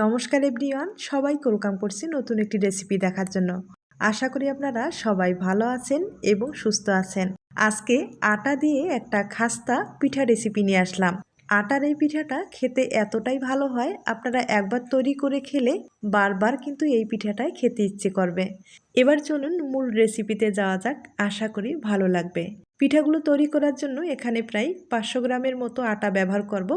নমস্কার এভরিওয়ান, সবাইকে ওয়েলকাম করছি নতুন একটি রেসিপি দেখার জন্য। আশা করি আপনারা সবাই ভালো আছেন এবং সুস্থ আছেন। আজকে আটা দিয়ে একটা খাস্তা পিঠা রেসিপি নিয়ে আসলাম। আটার এই পিঠাটা খেতে এতটাই ভালো হয়, আপনারা একবার তৈরি করে খেলে বারবার কিন্তু এই পিঠাটাই খেতে ইচ্ছে করবে। এবার চলুন মূল রেসিপিতে যাওয়া যাক, আশা করি ভালো লাগবে। পিঠাগুলো তৈরি করার জন্য এখানে প্রায় 500 গ্রামের মতো আটা ব্যবহার করব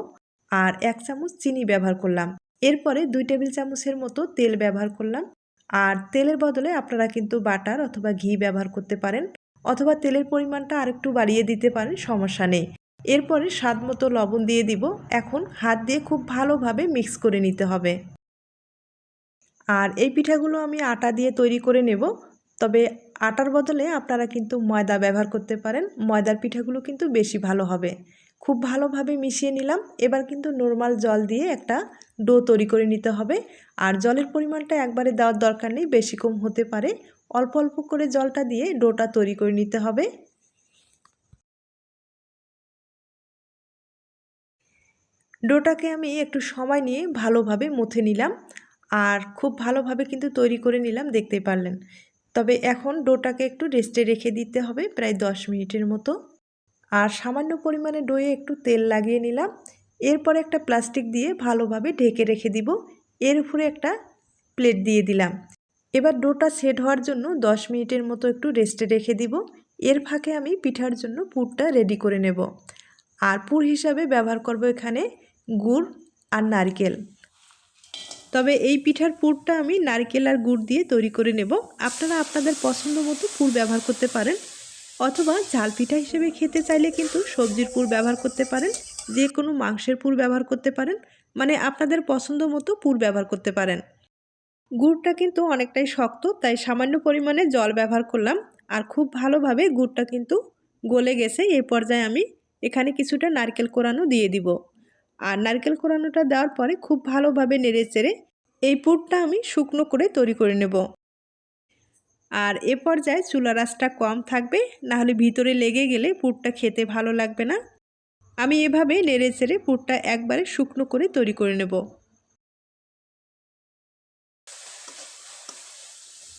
আর 1 চামচ চিনি ব্যবহার করলাম। এরপরে 2 টেবিল চামচের মতো তেল ব্যবহার করলাম। আর তেলের বদলে আপনারা কিন্তু বাটার অথবা ঘি ব্যবহার করতে পারেন, অথবা তেলের পরিমাণটা আরেকটু বাড়িয়ে দিতে পারেন, সমস্যা নেই। এরপরে স্বাদ মতো লবণ দিয়ে দিব। এখন হাত দিয়ে খুব ভালোভাবে মিক্স করে নিতে হবে। আর এই পিঠাগুলো আমি আটা দিয়ে তৈরি করে নেব, তবে আটার বদলে আপনারা কিন্তু ময়দা ব্যবহার করতে পারেন। ময়দার পিঠাগুলো কিন্তু বেশি ভালো হবে। খুব ভালোভাবে মিশিয়ে নিলাম। এবার কিন্তু নর্মাল জল দিয়ে একটা ডো তৈরি করে নিতে হবে। আর জলের পরিমাণটা একবারে দেওয়ার দরকার নেই, বেশি কম হতে পারে। অল্প অল্প করে জলটা দিয়ে ডোটা তৈরি করে নিতে হবে। ডোটাকে আমি একটু সময় নিয়ে ভালোভাবে মুথে নিলাম আর খুব ভালোভাবে কিন্তু তৈরি করে নিলাম, দেখতে পারলেন। তবে এখন ডোটাকে একটু রেস্টে রেখে দিতে হবে প্রায় 10 মিনিটের মতো। আর সামান্য পরিমাণে ডোয়ে একটু তেল লাগিয়ে নিলাম। এরপর একটা প্লাস্টিক দিয়ে ভালোভাবে ঢেকে রেখে দিব। এর উপরে একটা প্লেট দিয়ে দিলাম। এবার ডোটা সেট হওয়ার জন্য 10 মিনিটের মতো একটু রেস্টে রেখে দিব। এর ফাঁকে আমি পিঠার জন্য পুরটা রেডি করে নেব। আর পুর হিসাবে ব্যবহার করব এখানে গুড় আর নারকেল। তবে এই পিঠার পুরটা আমি নারকেল আর গুড় দিয়ে তৈরি করে নেব। আপনারা আপনাদের পছন্দ মতো পুর ব্যবহার করতে পারেন, অথবা ঝাল পিঠা হিসেবে খেতে চাইলে কিন্তু সবজির পুর ব্যবহার করতে পারেন, যে কোনো মাংসের পুর ব্যবহার করতে পারেন, মানে আপনাদের পছন্দ মতো পুর ব্যবহার করতে পারেন। গুড়টা কিন্তু অনেকটাই শক্ত, তাই সামান্য পরিমাণে জল ব্যবহার করলাম। আর খুব ভালোভাবে গুড়টা কিন্তু গলে গেছে। এই পর্যায়ে আমি এখানে কিছুটা নারকেল কোরানো দিয়ে দিব। আর নারকেল কোরানোটা দেওয়ার পরে খুব ভালোভাবে নেড়ে চেড়ে এই পুরটা আমি শুকনো করে তৈরি করে নেব। আর এ পর্যায়ে চুলার আঁচটা কম থাকবে, নাহলে ভিতরে লেগে গেলে পুরটা খেতে ভালো লাগবে না। আমি এভাবে নেড়ে চেড়ে পুরটা একবারে শুকনো করে তৈরি করে নেব।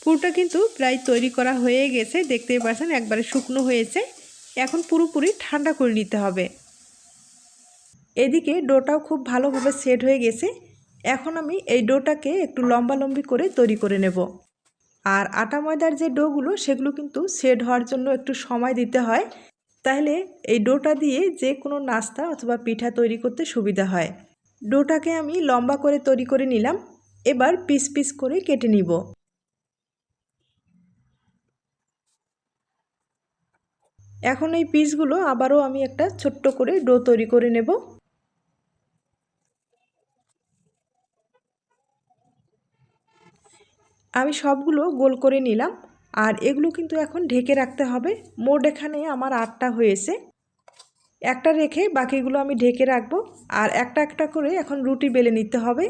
পুরটা কিন্তু প্রায় তৈরি করা হয়ে গেছে, দেখতেই পাচ্ছেন একবারে শুকনো হয়েছে। এখন পুরোপুরি ঠান্ডা করে নিতে হবে। এদিকে ডোটাও খুব ভালোভাবে সেট হয়ে গেছে। এখন আমি এই ডোটাকে একটু লম্বালম্বি করে তৈরি করে নেব। আর আটা ময়দার যে ডোগুলো, সেগুলো কিন্তু সেট হওয়ার জন্য একটু সময় দিতে হয়, তাহলে এই ডোটা দিয়ে যে কোনো নাস্তা অথবা পিঠা তৈরি করতে সুবিধা হয়। ডোটাকে আমি লম্বা করে তৈরি করে নিলাম। এবার পিস পিস করে কেটে নিব। এখন এই পিসগুলো আবারও আমি একটা ছোট্ট করে ডো তৈরি করে নেব। আমি সবগুলো গোল করে নিলাম। আর এগুলো কিন্তু এখন ঢেকে রাখতে হবে। মোট এখানে আমার 8টা হয়েছে। একটা রেখে বাকিগুলো আমি ঢেকে রাখবো। আর একটা একটা করে এখন রুটি বেলে নিতে হবে।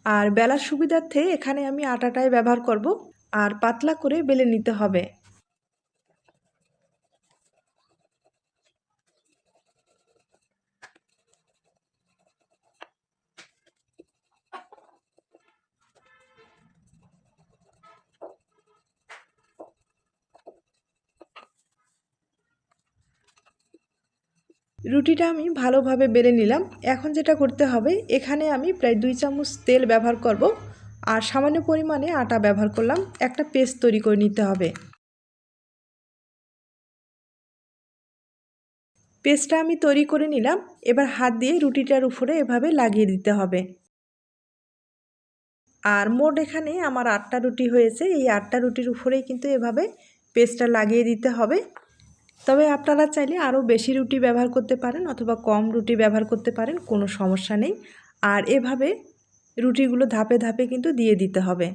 আর বেলার সুবিধার্থে এখানে আমি আটাটাই ব্যবহার করব। আর পাতলা করে বেলে নিতে হবে। রুটিটা আমি ভালোভাবে বেলে নিলাম। এখন যেটা করতে হবে, এখানে আমি প্রায় 2 চামচ তেল ব্যবহার করব। আর সামান্য পরিমাণে আটা ব্যবহার করলাম। একটা পেস্ট তৈরি করে নিতে হবে। পেস্টটা আমি তৈরি করে নিলাম। এবার হাত দিয়ে রুটিটার উপরে এভাবে লাগিয়ে দিতে হবে। আর মোট এখানে আমার 8টা রুটি হয়েছে। এই 8টা রুটির উপরেই কিন্তু এভাবে পেস্টটা লাগিয়ে দিতে হবে। তবে আপনারা চাইলে আরও বেশি রুটি ব্যবহার করতে পারেন, অথবা কম রুটি ব্যবহার করতে পারেন, কোনো সমস্যা নেই। আর এভাবে রুটিগুলো ধাপে ধাপে কিন্তু দিয়ে দিতে হবে।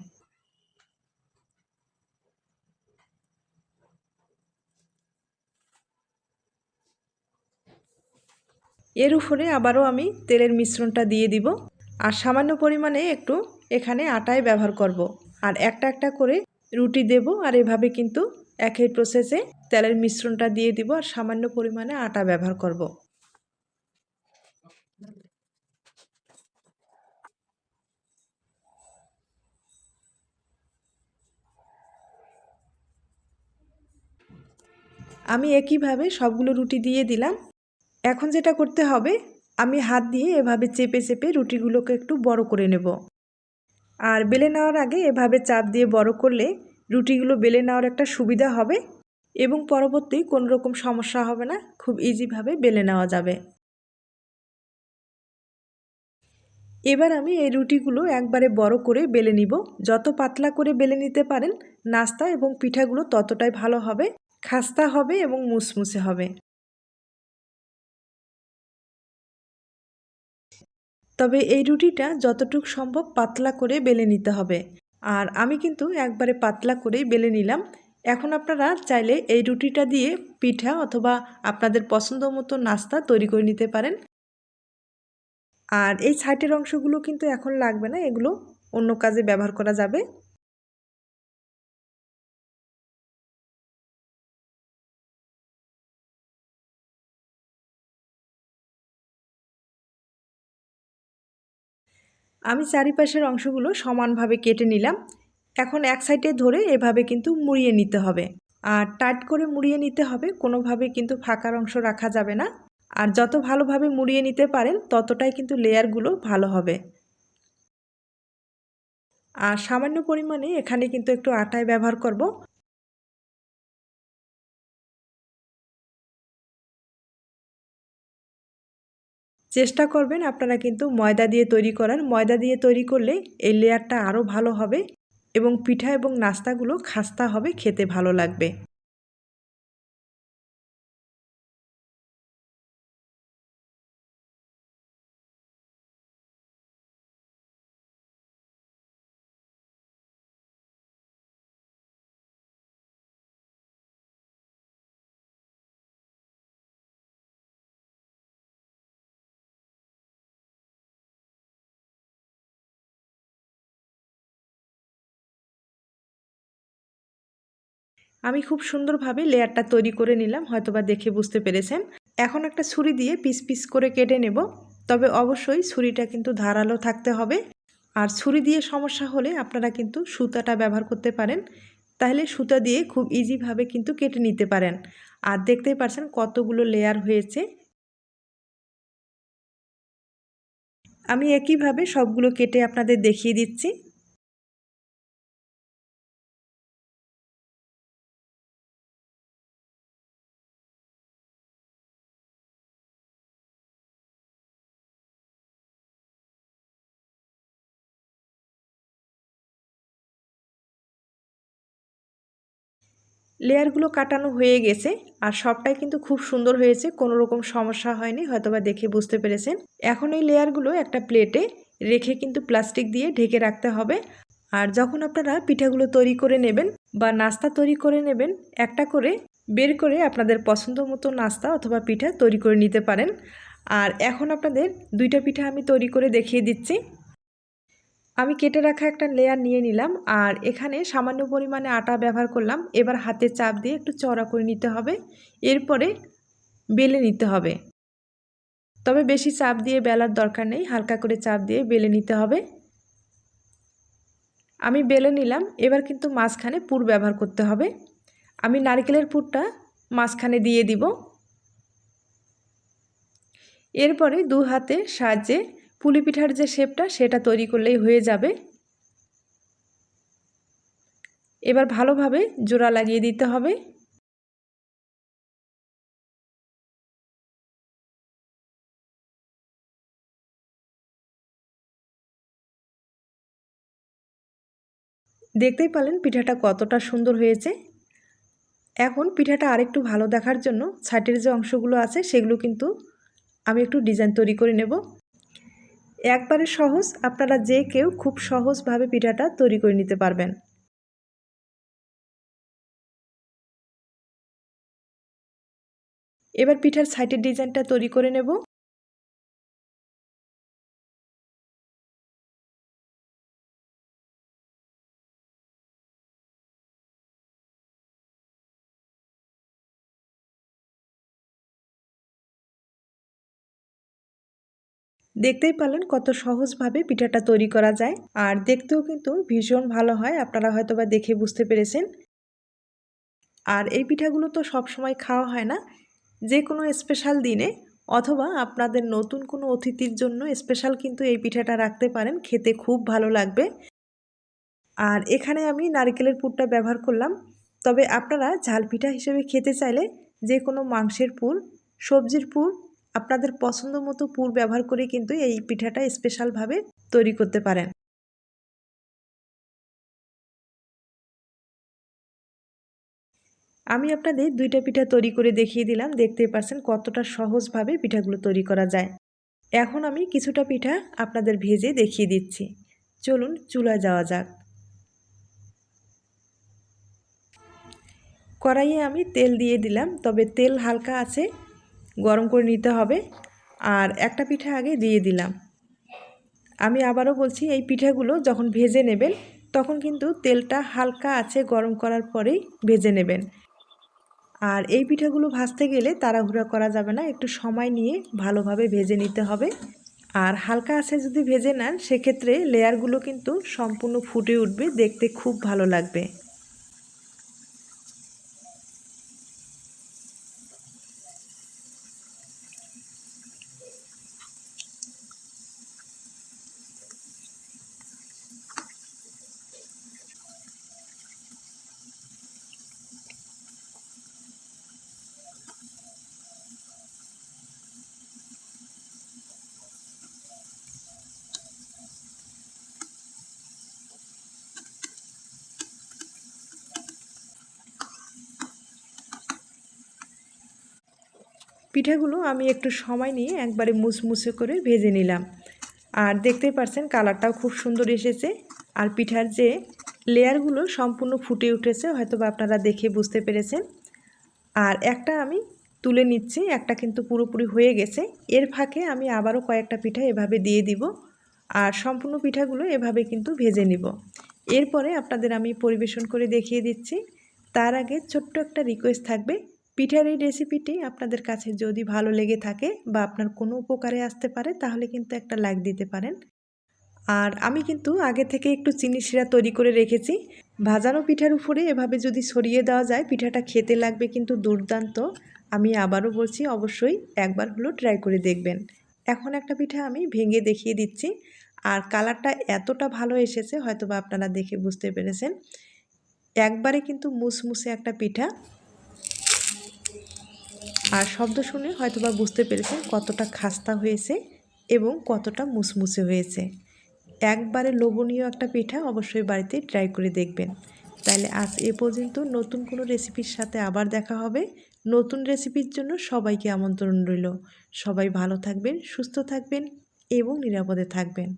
এর উপরে আবারও আমি তেলের মিশ্রণটা দিয়ে দিব। আর সামান্য পরিমাণে একটু এখানে আটায় ব্যবহার করব। আর একটা একটা করে রুটি দেব। আর এভাবে কিন্তু একই প্রসেসে তেলের মিশ্রণটা দিয়ে দিব আর সামান্য পরিমাণে আটা ব্যবহার করব। আমি একইভাবে সবগুলো রুটি দিয়ে দিলাম। এখন যেটা করতে হবে, আমি হাত দিয়ে এভাবে চেপে চেপে রুটিগুলোকে একটু বড় করে নেব। আর বেলে নেওয়ার আগে এভাবে চাপ দিয়ে বড় করলে রুটিগুলো বেলে নেওয়ার একটা সুবিধা হবে এবং পরবর্তী কোনো রকম সমস্যা হবে না, খুব ইজিভাবে বেলে নেওয়া যাবে। এবার আমি এই রুটিগুলো একবারে বড় করে বেলে নিব। যত পাতলা করে বেলে নিতে পারেন নাস্তা এবং পিঠাগুলো ততটাই ভালো হবে, খাস্তা হবে এবং মুসমুসে হবে। তবে এই রুটিটা যতটুকু সম্ভব পাতলা করে বেলে নিতে হবে। আর আমি কিন্তু একবারে পাতলা করেই বেলে নিলাম। এখন আপনারা চাইলে এই রুটিটা দিয়ে পিঠা অথবা আপনাদের পছন্দ মতো নাস্তা তৈরি করে নিতে পারেন। আর এই সাইডের অংশগুলো কিন্তু এখন লাগবে না, এগুলো অন্য কাজে ব্যবহার করা যাবে। আমি চারিপাশের অংশগুলো সমানভাবে কেটে নিলাম। এখন এক সাইডে ধরে এভাবে কিন্তু মুড়িয়ে নিতে হবে। আর টাইট করে মুড়িয়ে নিতে হবে, কোনোভাবে কিন্তু ফাঁকার অংশ রাখা যাবে না। আর যত ভালোভাবে মুড়িয়ে নিতে পারেন ততটাই কিন্তু লেয়ারগুলো ভালো হবে। আর সামান্য পরিমাণে এখানে কিন্তু একটু আটায় ব্যবহার করব। চেষ্টা করবেন আপনারা কিন্তু ময়দা দিয়ে তৈরি করার। ময়দা দিয়ে তৈরি করলে এই লেয়ারটা আরও ভালো হবে এবং পিঠা এবং নাস্তাগুলো খাস্তা হবে, খেতে ভালো লাগবে। আমি খুব সুন্দরভাবে লেয়ারটা তৈরি করে নিলাম, হয়তোবা দেখে বুঝতে পেরেছেন। এখন একটা ছুরি দিয়ে পিস পিস করে কেটে নেব। তবে অবশ্যই ছুরিটা কিন্তু ধারালো থাকতে হবে। আর ছুরি দিয়ে সমস্যা হলে আপনারা কিন্তু সুতাটা ব্যবহার করতে পারেন, তাহলে সুতা দিয়ে খুব ইজিভাবে কিন্তু কেটে নিতে পারেন। আর দেখতেই পাচ্ছেন কতগুলো লেয়ার হয়েছে। আমি একইভাবে সবগুলো কেটে আপনাদের দেখিয়ে দিচ্ছি। লেয়ারগুলো কাটানো হয়ে গেছে আর সবটাই কিন্তু খুব সুন্দর হয়েছে, কোনো রকম সমস্যা হয়নি, হয়তোবা দেখে বুঝতে পেরেছেন। এখন এই লেয়ারগুলো একটা প্লেটে রেখে কিন্তু প্লাস্টিক দিয়ে ঢেকে রাখতে হবে। আর যখন আপনারা পিঠাগুলো তৈরি করে নেবেন বা নাস্তা তৈরি করে নেবেন, একটা করে বের করে আপনাদের পছন্দ মতো নাস্তা অথবা পিঠা তৈরি করে নিতে পারেন। আর এখন আপনাদের দুইটা পিঠা আমি তৈরি করে দেখিয়ে দিচ্ছি। আমি কেটে রাখা একটা লেয়ার নিয়ে নিলাম আর এখানে সামান্য পরিমাণে আটা ব্যবহার করলাম। এবার হাতে চাপ দিয়ে একটু চওড়া করে নিতে হবে, এরপরে বেলে নিতে হবে। তবে বেশি চাপ দিয়ে বেলার দরকার নেই, হালকা করে চাপ দিয়ে বেলে নিতে হবে। আমি বেলে নিলাম। এবার কিন্তু মাঝখানে পুর ব্যবহার করতে হবে। আমি নারকেলের পুরটা মাঝখানে দিয়ে দিব। এরপরে দু হাতের সাহায্যে পুলি পিঠার যে শেপটা সেটা তৈরি করলেই হয়ে যাবে। এবার ভালোভাবে জোড়া লাগিয়ে দিতে হবে। দেখতেই পেলেন পিঠাটা কতটা সুন্দর হয়েছে। এখন পিঠাটা আরেকটু ভালো দেখার জন্য সাইডের যে অংশগুলো আছে সেগুলো কিন্তু আমি একটু ডিজাইন তৈরি করে নেব। একবারে সহজ, আপনারা যে কেউ খুব সহজভাবে পিঠাটা তৈরি করে নিতে পারবেন। এবার পিঠার সাইডের ডিজাইনটা তৈরি করে নেব। দেখতেই পারলেন কত সহজভাবে পিঠাটা তৈরি করা যায়, আর দেখতেও কিন্তু ভীষণ ভালো হয়। আপনারা হয়তোবা দেখে বুঝতে পেরেছেন। আর এই পিঠাগুলো তো সব সময় খাওয়া হয় না, যে কোনো স্পেশাল দিনে অথবা আপনাদের নতুন কোনো অতিথির জন্য স্পেশাল কিন্তু এই পিঠাটা রাখতে পারেন, খেতে খুব ভালো লাগবে। আর এখানে আমি নারকেলের পুরটা ব্যবহার করলাম। তবে আপনারা ঝাল পিঠা হিসেবে খেতে চাইলে যে কোনো মাংসের পুর, সবজির পুর, আপনাদের পছন্দ মতো পুর ব্যবহার করে কিন্তু এই পিঠাটা স্পেশালভাবে তৈরি করতে পারেন। আমি আপনাদের দুইটা পিঠা তৈরি করে দেখিয়ে দিলাম। দেখতেই পাচ্ছেন কতটা সহজভাবে পিঠাগুলো তৈরি করা যায়। এখন আমি কিছুটা পিঠা আপনাদের ভেজে দেখিয়ে দিচ্ছি। চলুন চুলায় যাওয়া যাক। কড়াইয়ে আমি তেল দিয়ে দিলাম, তবে তেল হালকা আছে গরম করে নিতে হবে। আর একটা পিঠা আগে দিয়ে দিলাম। আমি আবারও বলছি, এই পিঠাগুলো যখন ভেজে নেবেন তখন কিন্তু তেলটা হালকা আছে গরম করার পরেই ভেজে নেবেন। আর এই পিঠাগুলো ভাজতে গেলে তাড়াহুড়া করা যাবে না, একটু সময় নিয়ে ভালোভাবে ভেজে নিতে হবে। আর হালকা আছে যদি ভেজে নেন সেক্ষেত্রে লেয়ারগুলো কিন্তু সম্পূর্ণ ফুটে উঠবে, দেখতে খুব ভালো লাগবে। পিঠাগুলো আমি একটু সময় নিয়ে একবারে মুচমুচে করে ভেজে নিলাম। আর দেখতেই পাচ্ছেন কালারটাও খুব সুন্দর এসেছে। আর পিঠার যে লেয়ারগুলো সম্পূর্ণ ফুটে উঠেছে, হয়তোবা আপনারা দেখে বুঝতে পেরেছেন। আর একটা আমি তুলে নিচ্ছি, একটা কিন্তু পুরোপুরি হয়ে গেছে। এর ফাঁকে আমি আবারও কয়েকটা পিঠা এভাবে দিয়ে দিব। আর সম্পূর্ণ পিঠাগুলো এভাবে কিন্তু ভেজে নিব। এরপরে আপনাদের আমি পরিবেশন করে দেখিয়ে দিচ্ছি। তার আগে ছোট্ট একটা রিকোয়েস্ট থাকবে, পিঠার এই রেসিপিটি আপনাদের কাছে যদি ভালো লেগে থাকে বা আপনার কোনো উপকারে আসতে পারে তাহলে কিন্তু একটা লাইক দিতে পারেন। আর আমি কিন্তু আগে থেকে একটু চিনি শিরা তৈরি করে রেখেছি। ভাজানো পিঠার উপরে এভাবে যদি ছড়িয়ে দেওয়া যায় পিঠাটা খেতে লাগবে কিন্তু দুর্দান্ত। আমি আবারও বলছি, অবশ্যই একবার হলেও ট্রাই করে দেখবেন। এখন একটা পিঠা আমি ভেঙে দেখিয়ে দিচ্ছি। আর কালারটা এতটা ভালো এসেছে হয়তোবা আপনারা দেখে বুঝতে পেরেছেন। একবারে কিন্তু মুসমুসে একটা পিঠা। আর শব্দ শুনে হয়তোবা বুঝতে পেরেছেন কতটা খাস্তা হয়েছে এবং কতটা মুসমুসে হয়েছে। একবারে লোভনীয় একটা পিঠা, অবশ্যই বাড়িতে ট্রাই করে দেখবেন। তাহলে আজ এ পর্যন্ত, নতুন কোনো রেসিপির সাথে আবার দেখা হবে। নতুন রেসিপির জন্য সবাইকে আমন্ত্রণ রইল। সবাই ভালো থাকবেন, সুস্থ থাকবেন এবং নিরাপদে থাকবেন।